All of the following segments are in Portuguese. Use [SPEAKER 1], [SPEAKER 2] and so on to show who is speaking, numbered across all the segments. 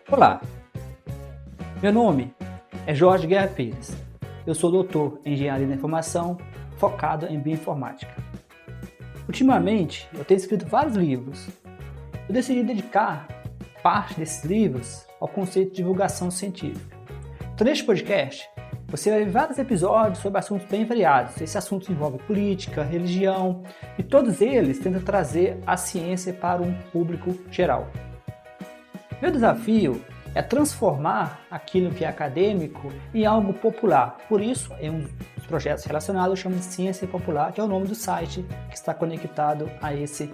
[SPEAKER 1] Olá, meu nome é Jorge Guerra Pires. Eu sou doutor em Engenharia da Informação, focado em Bioinformática. Ultimamente, eu tenho escrito vários livros. Eu decidi dedicar parte desses livros ao conceito de divulgação científica. Então, neste podcast, você vai ver vários episódios sobre assuntos bem variados. Esses assuntos envolvem política, religião, e todos eles tentam trazer a ciência para um público geral. Meu desafio é transformar aquilo que é acadêmico em algo popular. Por isso, em um dos projetos relacionados, eu chamo de Ciência Popular, que é o nome do site que está conectado a esse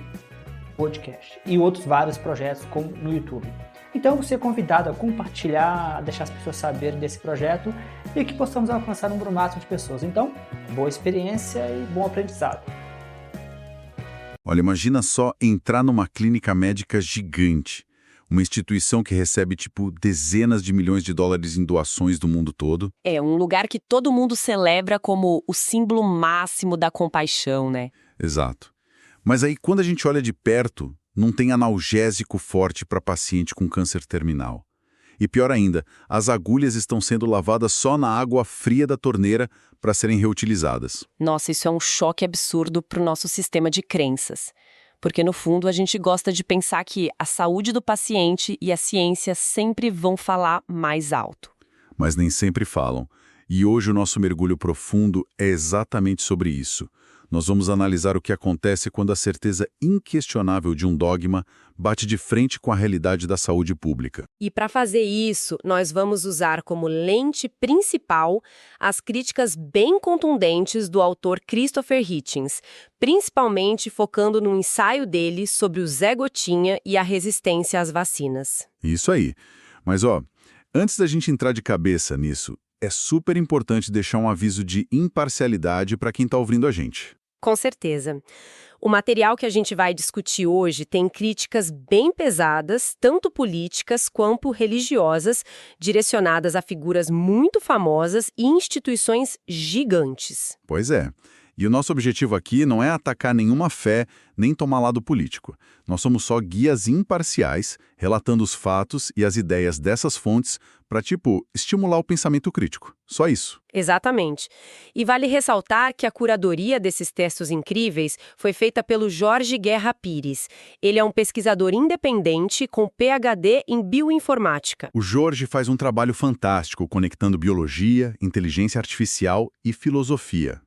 [SPEAKER 1] podcast. E outros vários projetos como no YouTube. Então, você é convidado a compartilhar, a deixar as pessoas saberem desse projeto e que possamos alcançar um número máximo de pessoas. Então, boa experiência e bom aprendizado.
[SPEAKER 2] Olha, imagina só entrar numa clínica médica gigante. Uma instituição que recebe, dezenas de milhões de dólares em doações do mundo todo.
[SPEAKER 3] É um lugar que todo mundo celebra como o símbolo máximo da compaixão, né?
[SPEAKER 2] Exato. Mas aí, quando a gente olha de perto, não tem analgésico forte para paciente com câncer terminal. E pior ainda, as agulhas estão sendo lavadas só na água fria da torneira para serem reutilizadas.
[SPEAKER 3] Nossa, isso é um choque absurdo para o nosso sistema de crenças. Porque, no fundo, a gente gosta de pensar que a saúde do paciente e a ciência sempre vão falar mais alto.
[SPEAKER 2] Mas nem sempre falam. E hoje o nosso mergulho profundo é exatamente sobre isso. Nós vamos analisar o que acontece quando a certeza inquestionável de um dogma bate de frente com a realidade da saúde pública.
[SPEAKER 3] E para fazer isso, nós vamos usar como lente principal as críticas bem contundentes do autor Christopher Hitchens, principalmente focando no ensaio dele sobre o Zé Gotinha e a resistência às vacinas.
[SPEAKER 2] Isso aí. Mas, antes da gente entrar de cabeça nisso, é super importante deixar um aviso de imparcialidade para quem está ouvindo a gente.
[SPEAKER 3] Com certeza. O material que a gente vai discutir hoje tem críticas bem pesadas, tanto políticas quanto religiosas, direcionadas a figuras muito famosas e instituições gigantes.
[SPEAKER 2] Pois é. E o nosso objetivo aqui não é atacar nenhuma fé, nem tomar lado político. Nós somos só guias imparciais, relatando os fatos e as ideias dessas fontes para, estimular o pensamento crítico. Só isso.
[SPEAKER 3] Exatamente. E vale ressaltar que a curadoria desses textos incríveis foi feita pelo Jorge Guerra Pires. Ele é um pesquisador independente com PhD em bioinformática.
[SPEAKER 2] O Jorge faz um trabalho fantástico conectando biologia, inteligência artificial e filosofia.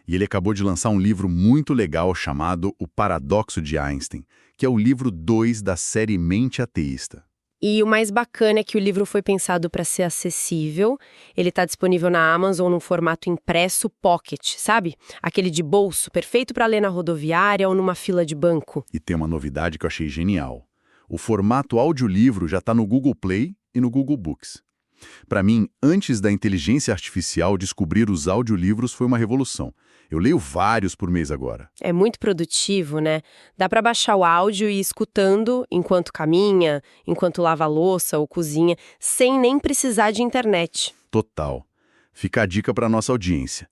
[SPEAKER 2] E ele acabou de lançar um livro muito legal chamado O Paradoxo de Einstein, que é o livro 2 da série Mente Ateísta.
[SPEAKER 3] E o mais bacana é que o livro foi pensado para ser acessível. Ele está disponível na Amazon num formato impresso pocket, sabe? Aquele de bolso, perfeito para ler na rodoviária ou numa fila de banco.
[SPEAKER 2] E tem uma novidade que eu achei genial. O formato audiolivro já está no Google Play e no Google Books. Para mim, antes da inteligência artificial descobrir os audiolivros foi uma revolução. Eu leio vários por mês agora.
[SPEAKER 3] É muito produtivo, né? Dá para baixar o áudio e ir escutando enquanto caminha, enquanto lava a louça ou cozinha, sem nem precisar de internet.
[SPEAKER 2] Total. Fica a dica para nossa audiência.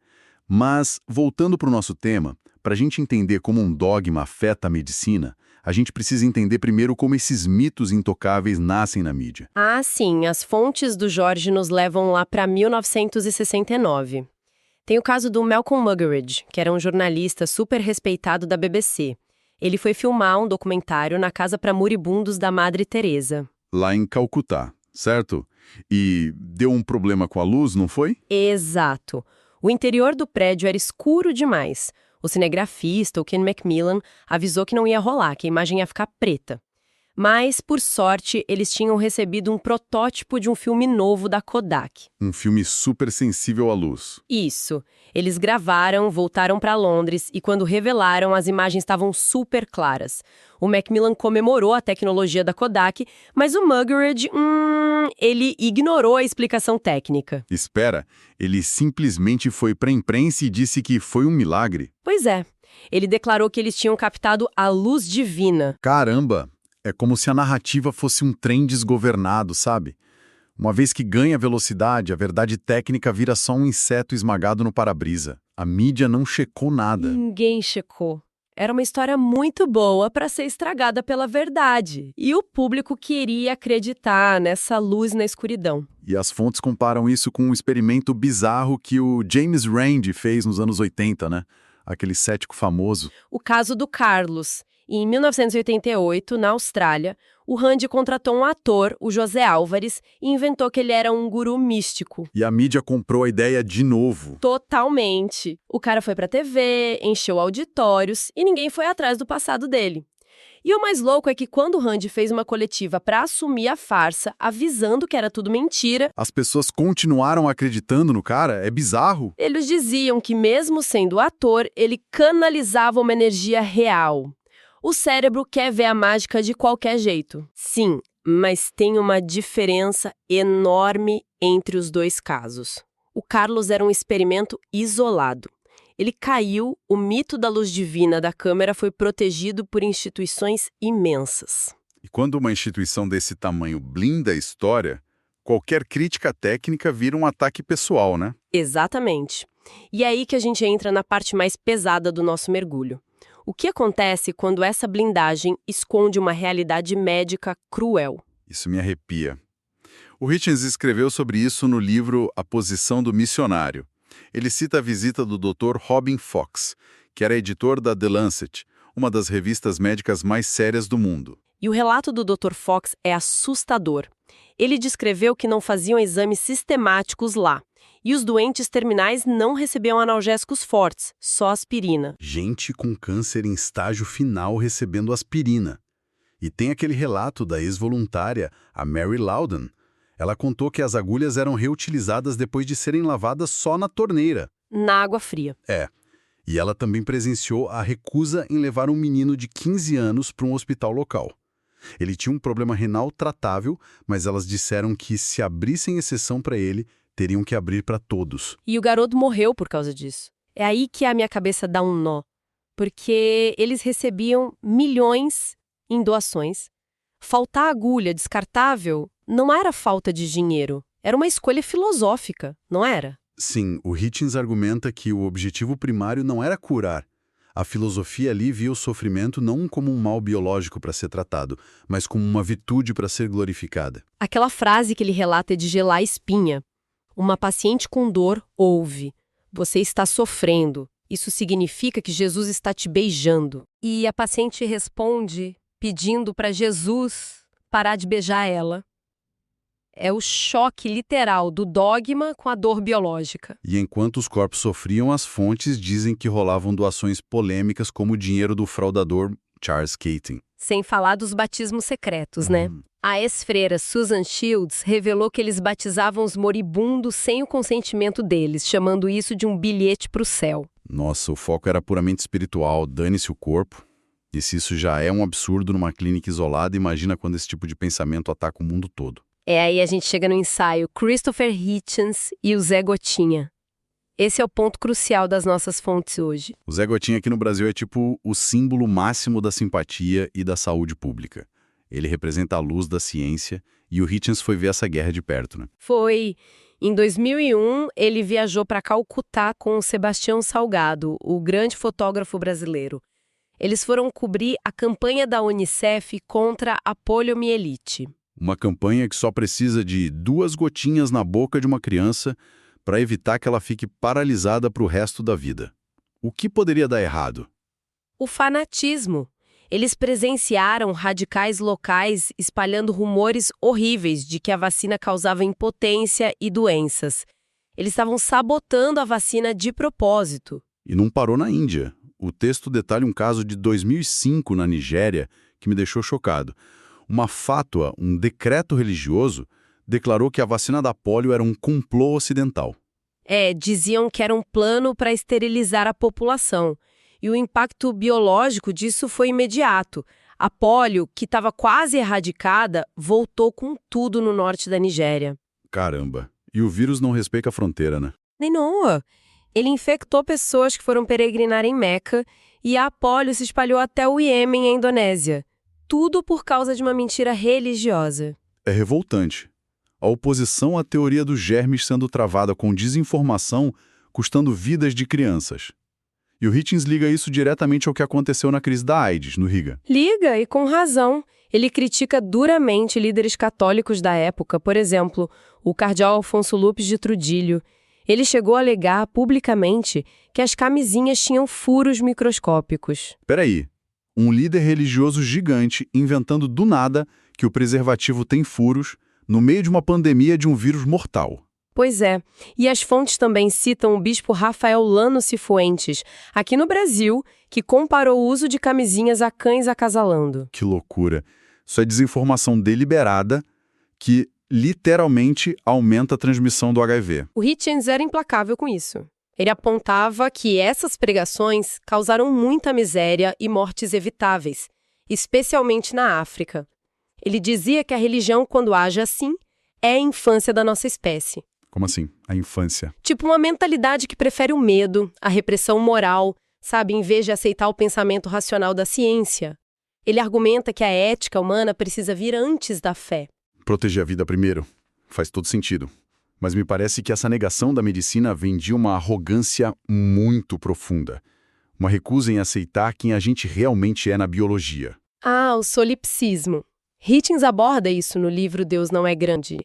[SPEAKER 2] Mas, voltando para o nosso tema, para a gente entender como um dogma afeta a medicina, a gente precisa entender primeiro como esses mitos intocáveis nascem na mídia.
[SPEAKER 3] Ah, sim, as fontes do Jorge nos levam lá para 1969. Tem o caso do Malcolm Muggeridge, que era um jornalista super respeitado da BBC. Ele foi filmar um documentário na casa para moribundos da Madre Teresa.
[SPEAKER 2] Lá em Calcutá, certo? E deu um problema com a luz, não foi?
[SPEAKER 3] Exato. O interior do prédio era escuro demais. O cinegrafista, o Ken Macmillan, avisou que não ia rolar, que a imagem ia ficar preta. Mas, por sorte, eles tinham recebido um protótipo de um filme novo da Kodak.
[SPEAKER 2] Um filme super sensível à luz.
[SPEAKER 3] Isso. Eles gravaram, voltaram para Londres e quando revelaram, as imagens estavam super claras. O Macmillan comemorou a tecnologia da Kodak, mas o Muggeridge, ele ignorou a explicação técnica.
[SPEAKER 2] Espera, ele simplesmente foi para a imprensa e disse que foi um milagre?
[SPEAKER 3] Pois é. Ele declarou que eles tinham captado a luz divina.
[SPEAKER 2] Caramba! É como se a narrativa fosse um trem desgovernado, sabe? Uma vez que ganha velocidade, a verdade técnica vira só um inseto esmagado no para-brisa. A mídia não checou nada.
[SPEAKER 3] Ninguém checou. Era uma história muito boa para ser estragada pela verdade. E o público queria acreditar nessa luz na escuridão.
[SPEAKER 2] E as fontes comparam isso com um experimento bizarro que o James Randi fez nos anos 80, né? Aquele cético famoso.
[SPEAKER 3] O caso do Carlos. Em 1988, na Austrália, o Randi contratou um ator, o José Álvares, e inventou que ele era um guru místico.
[SPEAKER 2] E a mídia comprou a ideia de novo.
[SPEAKER 3] Totalmente. O cara foi pra TV, encheu auditórios e ninguém foi atrás do passado dele. E o mais louco é que quando o Randi fez uma coletiva pra assumir a farsa, avisando que era tudo mentira,
[SPEAKER 2] As pessoas continuaram acreditando no cara? É bizarro.
[SPEAKER 3] eles diziam que mesmo sendo ator, ele canalizava uma energia real. O cérebro quer ver a mágica de qualquer jeito. Sim, mas tem uma diferença enorme entre os dois casos. O Carlos era um experimento isolado. Ele caiu, o mito da luz divina da câmera foi protegido por instituições imensas.
[SPEAKER 2] E quando uma instituição desse tamanho blinda a história, qualquer crítica técnica vira um ataque pessoal, né?
[SPEAKER 3] Exatamente. E é aí que a gente entra na parte mais pesada do nosso mergulho. O que acontece quando essa blindagem esconde uma realidade médica cruel?
[SPEAKER 2] Isso me arrepia. O Hitchens escreveu sobre isso no livro A Posição do Missionário. Ele cita a visita do Dr. Robin Fox, que era editor da The Lancet, uma das revistas médicas mais sérias do mundo.
[SPEAKER 3] E o relato do Dr. Fox é assustador. Ele descreveu que não faziam exames sistemáticos lá. E os doentes terminais não recebiam analgésicos fortes, só aspirina.
[SPEAKER 2] Gente com câncer em estágio final recebendo aspirina. E tem aquele relato da ex-voluntária, a Mary Loudon. Ela contou que as agulhas eram reutilizadas depois de serem lavadas só na torneira.
[SPEAKER 3] Na água fria.
[SPEAKER 2] E ela também presenciou a recusa em levar um menino de 15 anos para um hospital local. Ele tinha um problema renal tratável, mas elas disseram que se abrissem exceção para ele, teriam que abrir para todos.
[SPEAKER 3] E o garoto morreu por causa disso. É aí que a minha cabeça dá um nó. Porque eles recebiam milhões em doações. Faltar agulha descartável não era falta de dinheiro. Era uma escolha filosófica, não era?
[SPEAKER 2] Sim, o Hitchens argumenta que o objetivo primário não era curar. A filosofia ali via o sofrimento não como um mal biológico para ser tratado, mas como uma virtude para ser glorificada.
[SPEAKER 3] Aquela frase que ele relata é de gelar a espinha. Uma paciente com dor ouve. Você está sofrendo. Isso significa que Jesus está te beijando. E a paciente responde pedindo para Jesus parar de beijar ela. É o choque literal do dogma com a dor biológica.
[SPEAKER 2] E enquanto os corpos sofriam, as fontes dizem que rolavam doações polêmicas como o dinheiro do fraudador Charles Keating.
[SPEAKER 3] Sem falar dos batismos secretos, né? A ex-freira Susan Shields revelou que eles batizavam os moribundos sem o consentimento deles, chamando isso de um bilhete para o céu.
[SPEAKER 2] Nossa, o foco era puramente espiritual, dane-se o corpo. E se isso já é um absurdo numa clínica isolada, imagina quando esse tipo de pensamento ataca o mundo todo.
[SPEAKER 3] Aí a gente chega no ensaio Christopher Hitchens e o Zé Gotinha. Esse é o ponto crucial das nossas fontes hoje.
[SPEAKER 2] O Zé Gotinha aqui no Brasil é tipo o símbolo máximo da simpatia e da saúde pública. Ele representa a luz da ciência e o Hitchens foi ver essa guerra de perto, né?
[SPEAKER 3] Foi. Em 2001, ele viajou para Calcutá com o Sebastião Salgado, o grande fotógrafo brasileiro. Eles foram cobrir a campanha da Unicef contra a poliomielite.
[SPEAKER 2] Uma campanha que só precisa de 2 gotinhas na boca de uma criança para evitar que ela fique paralisada para o resto da vida. O que poderia dar errado?
[SPEAKER 3] O fanatismo. Eles presenciaram radicais locais espalhando rumores horríveis de que a vacina causava impotência e doenças. Eles estavam sabotando a vacina de propósito.
[SPEAKER 2] E não parou na Índia. O texto detalha um caso de 2005 na Nigéria que me deixou chocado. Uma fátua, um decreto religioso, declarou que a vacina da polio era um complô ocidental.
[SPEAKER 3] Diziam que era um plano para esterilizar a população. E o impacto biológico disso foi imediato. A polio, que estava quase erradicada, voltou com tudo no norte da Nigéria.
[SPEAKER 2] Caramba. E o vírus não respeita a fronteira, né?
[SPEAKER 3] Nem não. Ele infectou pessoas que foram peregrinar em Meca e a polio se espalhou até o Iêmen e a Indonésia. Tudo por causa de uma mentira religiosa.
[SPEAKER 2] É revoltante. A oposição à teoria dos germes sendo travada com desinformação, custando vidas de crianças. E o Hitchens liga isso diretamente ao que aconteceu na crise da AIDS, no Riga.
[SPEAKER 3] Liga, e com razão. Ele critica duramente líderes católicos da época, por exemplo, o cardeal Afonso Lupes de Trudilho. Ele chegou a alegar publicamente que as camisinhas tinham furos microscópicos.
[SPEAKER 2] Peraí, um líder religioso gigante inventando do nada que o preservativo tem furos no meio de uma pandemia de um vírus mortal.
[SPEAKER 3] Pois é, e as fontes também citam o bispo Rafael Lano Cifuentes, aqui no Brasil, que comparou o uso de camisinhas a cães acasalando.
[SPEAKER 2] Que loucura. Isso é desinformação deliberada que literalmente aumenta a transmissão do HIV.
[SPEAKER 3] O Hitchens era implacável com isso. Ele apontava que essas pregações causaram muita miséria e mortes evitáveis, especialmente na África. Ele dizia que a religião, quando age assim, é a infância da nossa espécie.
[SPEAKER 2] Como assim? A infância?
[SPEAKER 3] Tipo uma mentalidade que prefere o medo, a repressão moral, sabe, em vez de aceitar o pensamento racional da ciência. Ele argumenta que a ética humana precisa vir antes da fé.
[SPEAKER 2] Proteger a vida primeiro. Faz todo sentido. Mas me parece que essa negação da medicina vem de uma arrogância muito profunda. Uma recusa em aceitar quem a gente realmente é na biologia.
[SPEAKER 3] Ah, o solipsismo. Hitchens aborda isso no livro Deus Não é Grande.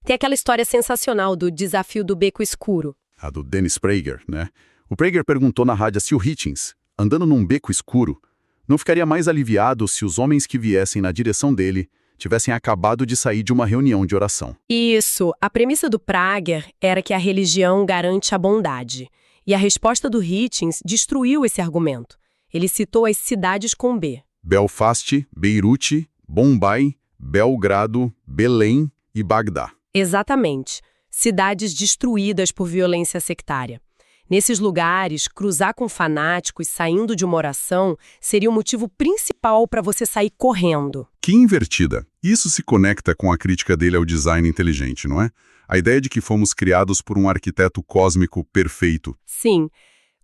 [SPEAKER 3] Tem aquela história sensacional do desafio do beco escuro.
[SPEAKER 2] A do Dennis Prager, né? O Prager perguntou na rádio se o Hitchens, andando num beco escuro, não ficaria mais aliviado se os homens que viessem na direção dele tivessem acabado de sair de uma reunião de oração.
[SPEAKER 3] Isso. A premissa do Prager era que a religião garante a bondade. E a resposta do Hitchens destruiu esse argumento. Ele citou as cidades com B.
[SPEAKER 2] Belfast, Beirute, Bombay, Belgrado, Belém e Bagdá.
[SPEAKER 3] Exatamente. Cidades destruídas por violência sectária. Nesses lugares, cruzar com fanáticos saindo de uma oração seria o motivo principal para você sair correndo.
[SPEAKER 2] Que invertida. Isso se conecta com a crítica dele ao design inteligente, não é? A ideia de que fomos criados por um arquiteto cósmico perfeito.
[SPEAKER 3] Sim.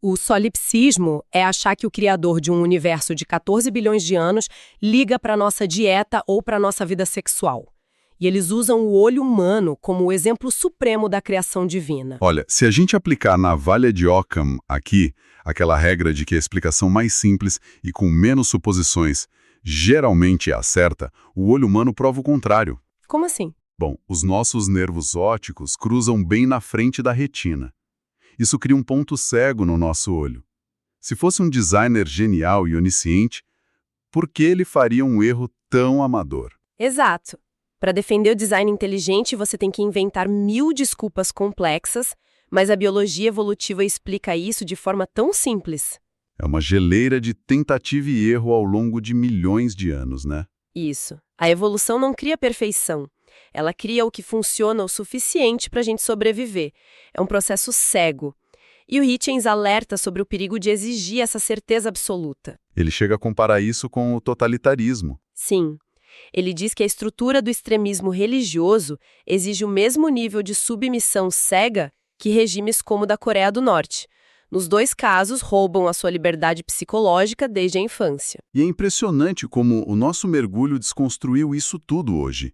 [SPEAKER 3] O solipsismo é achar que o criador de um universo de 14 bilhões de anos liga para nossa dieta ou para nossa vida sexual. E eles usam o olho humano como o exemplo supremo da criação divina.
[SPEAKER 2] Olha, se a gente aplicar a navalha de Occam aqui, aquela regra de que a explicação mais simples e com menos suposições geralmente é a certa, o olho humano prova o contrário.
[SPEAKER 3] Como assim?
[SPEAKER 2] Bom, os nossos nervos ópticos cruzam bem na frente da retina. Isso cria um ponto cego no nosso olho. Se fosse um designer genial e onisciente, por que ele faria um erro tão amador?
[SPEAKER 3] Exato. Para defender o design inteligente, você tem que inventar 1000 desculpas complexas, mas a biologia evolutiva explica isso de forma tão simples.
[SPEAKER 2] É uma geleira de tentativa e erro ao longo de milhões de anos, né?
[SPEAKER 3] Isso. A evolução não cria perfeição. Ela cria o que funciona o suficiente para a gente sobreviver. É um processo cego. E o Hitchens alerta sobre o perigo de exigir essa certeza absoluta.
[SPEAKER 2] Ele chega a comparar isso com o totalitarismo.
[SPEAKER 3] Sim. Ele diz que a estrutura do extremismo religioso exige o mesmo nível de submissão cega que regimes como o da Coreia do Norte. Nos dois casos, roubam a sua liberdade psicológica desde a infância.
[SPEAKER 2] E é impressionante como o nosso mergulho desconstruiu isso tudo hoje.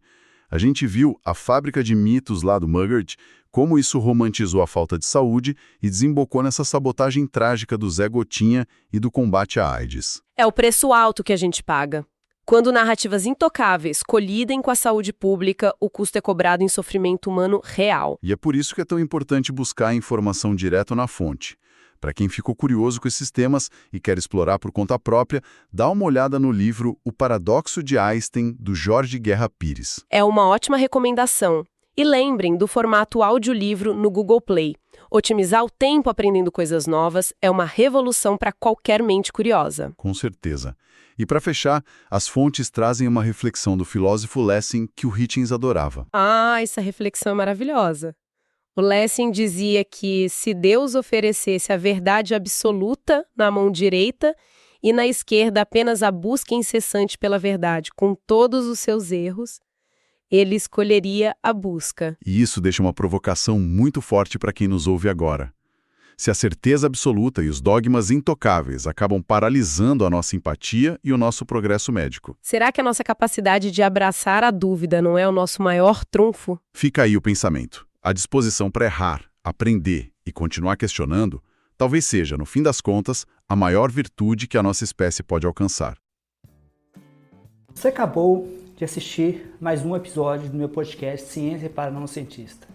[SPEAKER 2] A gente viu a fábrica de mitos lá do Muggert, como isso romantizou a falta de saúde e desembocou nessa sabotagem trágica do Zé Gotinha e do combate à AIDS.
[SPEAKER 3] É o preço alto que a gente paga. Quando narrativas intocáveis colidem com a saúde pública, o custo é cobrado em sofrimento humano real.
[SPEAKER 2] E é por isso que é tão importante buscar a informação direto na fonte. Para quem ficou curioso com esses temas e quer explorar por conta própria, dá uma olhada no livro O Paradoxo de Einstein, do Jorge Guerra Pires.
[SPEAKER 3] É uma ótima recomendação. E lembrem do formato audiolivro no Google Play. Otimizar o tempo aprendendo coisas novas é uma revolução para qualquer mente curiosa.
[SPEAKER 2] Com certeza. E para fechar, as fontes trazem uma reflexão do filósofo Lessing que o Hitchens adorava.
[SPEAKER 3] Ah, essa reflexão é maravilhosa. O Lessing dizia que se Deus oferecesse a verdade absoluta na mão direita e na esquerda apenas a busca incessante pela verdade com todos os seus erros, ele escolheria a busca.
[SPEAKER 2] E isso deixa uma provocação muito forte para quem nos ouve agora. Se a certeza absoluta e os dogmas intocáveis acabam paralisando a nossa empatia e o nosso progresso médico.
[SPEAKER 3] Será que a nossa capacidade de abraçar a dúvida não é o nosso maior trunfo?
[SPEAKER 2] Fica aí o pensamento. A disposição para errar, aprender e continuar questionando, talvez seja, no fim das contas, a maior virtude que a nossa espécie pode alcançar.
[SPEAKER 1] Você acabou de assistir mais um episódio do meu podcast Ciência para Não Cientista.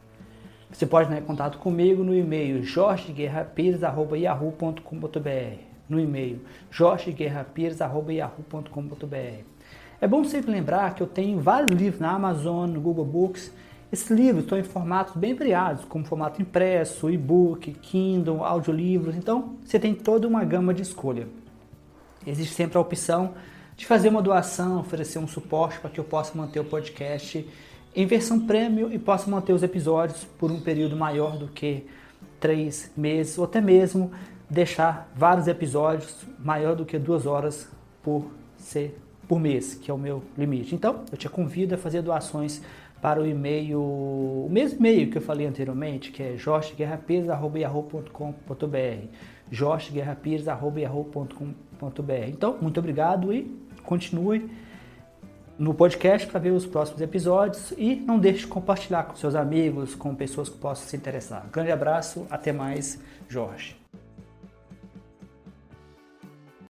[SPEAKER 1] Você pode entrar em contato comigo no e-mail jorgeguerrapires@yahoo.com.br, no e-mail jorgeguerrapires@yahoo.com.br. É bom sempre lembrar que eu tenho vários livros na Amazon, no Google Books. Esses livros estão em formatos bem variados, como formato impresso, e-book, Kindle, audiolivros, então você tem toda uma gama de escolha. Existe sempre a opção de fazer uma doação, oferecer um suporte para que eu possa manter o podcast em versão premium e possa manter os episódios por um período maior do que 3 meses, ou até mesmo deixar vários episódios maior do que 2 horas por mês, que é o meu limite. Então, eu te convido a fazer doações para o e-mail, o mesmo e-mail que eu falei anteriormente, que é jorgeguerrapires@yahoo.com.br, jorgeguerrapires@yahoo.com.br. Então, muito obrigado e continue no podcast para ver os próximos episódios e não deixe de compartilhar com seus amigos, com pessoas que possam se interessar. Um grande abraço, até mais, Jorge.